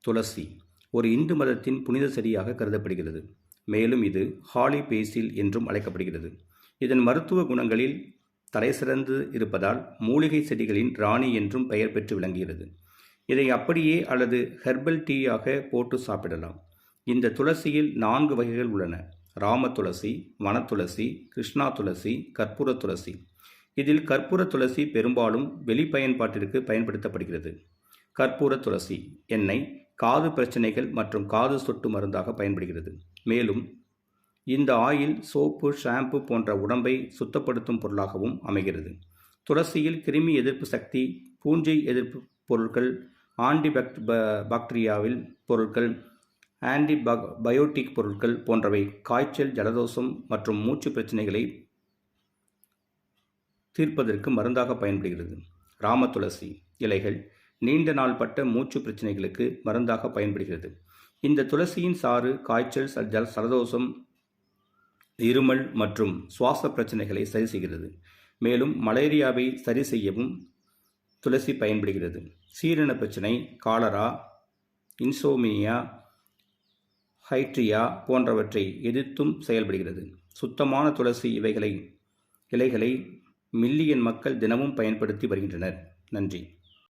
துளசி ஒரு இந்து மதத்தின் புனித செடியாக கருதப்படுகிறது. மேலும் இது ஹாலி பேசில் என்றும் அழைக்கப்படுகிறது. இதன் மருத்துவ குணங்களில் தலைசிறந்து இருப்பதால் மூலிகை செடிகளின் ராணி என்றும் பெயர் பெற்று விளங்குகிறது. இதை அப்படியே அல்லது ஹெர்பல் டீயாக போட்டு சாப்பிடலாம். இந்த துளசியில் 4 வகைகள் உள்ளன. ராம துளசி, வனத்துளசி, கிருஷ்ணா துளசி, கற்பூர துளசி. இதில் கற்பூர துளசி பெரும்பாலும் வெளிப்பயன்பாட்டிற்கு பயன்படுத்தப்படுகிறது. கற்பூர துளசி எண்ணெய் காது பிரச்சனைகள் மற்றும் காது சொட்டு மருந்தாக பயன்படுகிறது. மேலும் இந்த ஆயில் சோப்பு, ஷாம்பு போன்ற உடம்பை சுத்தப்படுத்தும் பொருளாகவும் அமைகிறது. துளசியில் கிருமி எதிர்ப்பு சக்தி, பூஞ்சை எதிர்ப்பு பொருட்கள், பாக்டீரியாவில் பொருட்கள், பயோட்டிக் பொருட்கள் போன்றவை காய்ச்சல், ஜலதோஷம் மற்றும் மூச்சு பிரச்சனைகளை தீர்ப்பதற்கு மருந்தாக பயன்படுகிறது. ராம துளசி இலைகள் நீண்ட நாள் பட்ட மூச்சு பிரச்சனைகளுக்கு மருந்தாக பயன்படுகிறது. இந்த துளசியின் சாறு காய்ச்சல், ஜலதோஷம், இருமல் மற்றும் சுவாச பிரச்சனைகளை சரி செய்கிறது. மேலும் மலேரியாவை சரி செய்யவும் துளசி பயன்படுகிறது. சீரண பிரச்சனை, காலரா, இன்சோமினியா, ஹைட்ரியா போன்றவற்றை எதிர்த்தும் செயல்படுகிறது. சுத்தமான துளசி இலைகளை மில்லியன் மக்கள் தினமும் பயன்படுத்தி வருகின்றனர். நன்றி.